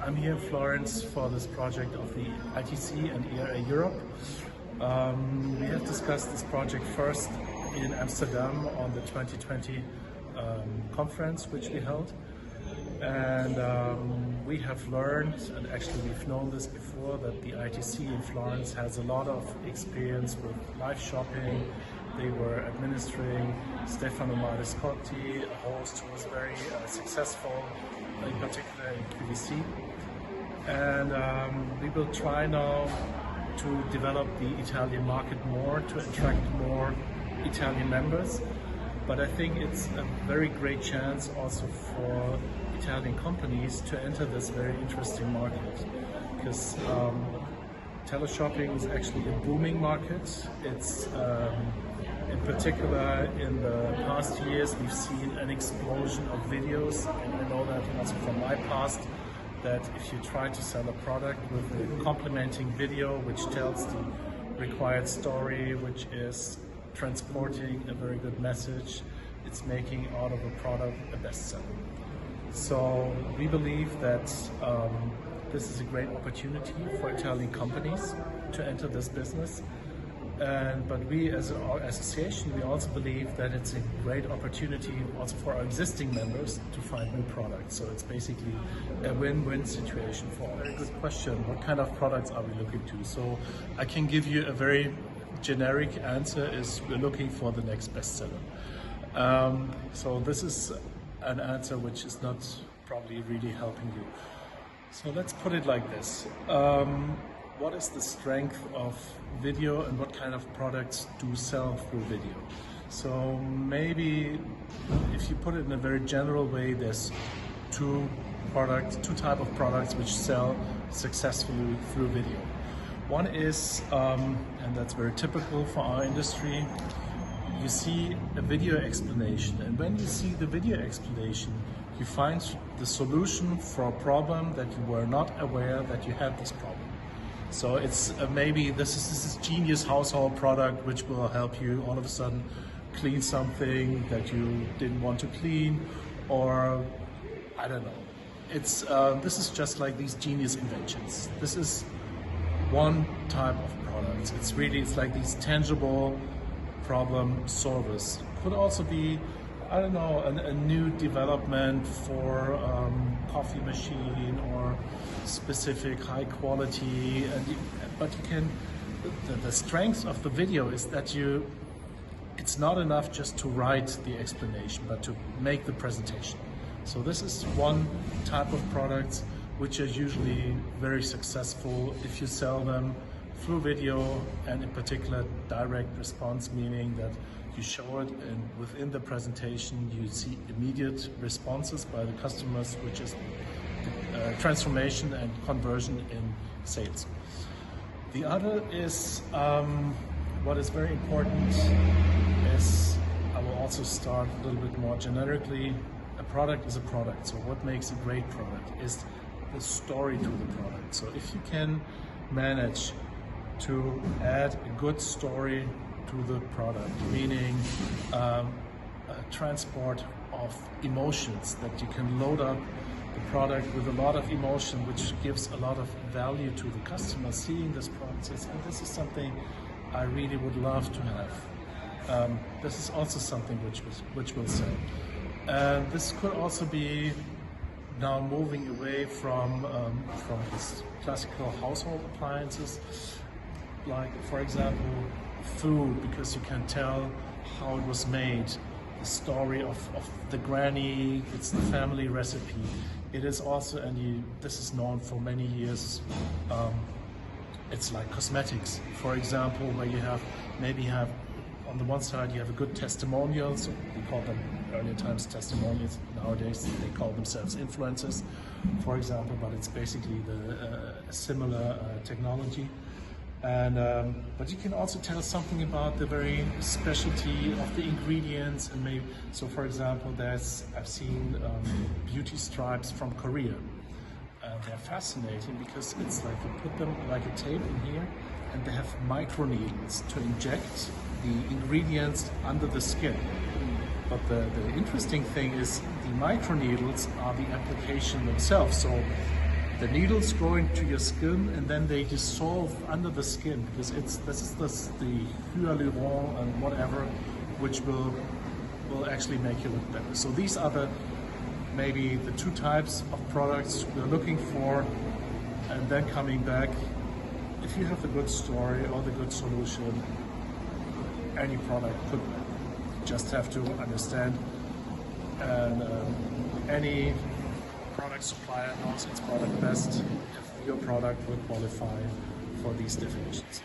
I'm here in Florence for this project of the ITC and ERA Europe. We have discussed this project first in Amsterdam on the 2020 conference which we held. And we have learned, and actually we've known this before, that the ITC in Florence has a lot of experience with live shopping. They were administering Stefano Mariscotti, a host who was very successful, in particular in QVC. And we will try now to develop the Italian market more, to attract more Italian members. But I think it's a very great chance also for Italian companies to enter this very interesting market, because teleshopping is actually a booming market. It's in particular in the past years we've seen an explosion of videos, and I know that also from my past, that if you try to sell a product with a complementing video which tells the required story, which is transporting a very good message, it's making out of a product a bestseller. So we believe that this is a great opportunity for Italian companies to enter this business. But we as an association, we also believe that it's a great opportunity also for our existing members to find new products. So it's basically a win-win situation for all. Very good question. What kind of products are we looking to? So I can give you a very generic answer is we're looking for the next bestseller. So this is an answer which is not probably really helping you. So let's put it like this. What is the strength of video and what kind of products do sell through video? So maybe if you put it in a very general way, there's two types of products which sell successfully through video. One is, and that's very typical for our industry, you see a video explanation, and when you see the video explanation, you find the solution for a problem that you were not aware that you had this problem. So it's maybe this is genius household product which will help you all of a sudden clean something that you didn't want to clean, or I don't know. It's this is just like these genius inventions. This is one type of product. It's like these tangible problem solvers. Could also be, I don't know, a new development for coffee machine or specific high quality. But you can. The strength of the video is that it's not enough just to write the explanation, but to make the presentation. So this is one type of products which are usually very successful if you sell them through video, and in particular direct response, meaning that you show it and within the presentation you see immediate responses by the customers, which is transformation and conversion in sales. The other is, what is very important is, I will also start a little bit more generically, a product is a product. So what makes a great product is the story to the product. So if you can manage to add a good story to the product, meaning a transport of emotions, that you can load up the product with a lot of emotion, which gives a lot of value to the customer seeing this product, says, oh, this is something I really would love to have. This is also something which will sell. This could also be now moving away from these classical household appliances, like for example food, because you can tell how it was made, the story of the granny, it's the family recipe. It is also, and this is known for many years, it's like cosmetics, for example, where you maybe have on the one side you have a good testimonial, so we call them earlier times testimonials, nowadays they call themselves influencers, for example, but it's basically a similar technology. And but you can also tell something about the very specialty of the ingredients, and maybe, so for example, I've seen beauty stripes from Korea. They're fascinating because it's like you put them like a tape in here, and they have micro needles to inject the ingredients under the skin. But the interesting thing is the micro needles are the application themselves. So the needles go into your skin and then they dissolve under the skin, because this is the hyaluron and whatever, which will actually make you look better. So these are maybe the two types of products we're looking for. And then coming back, if you have the good story or the good solution, any product could just have to understand. And any product supplier knows its product best if your product will qualify for these definitions.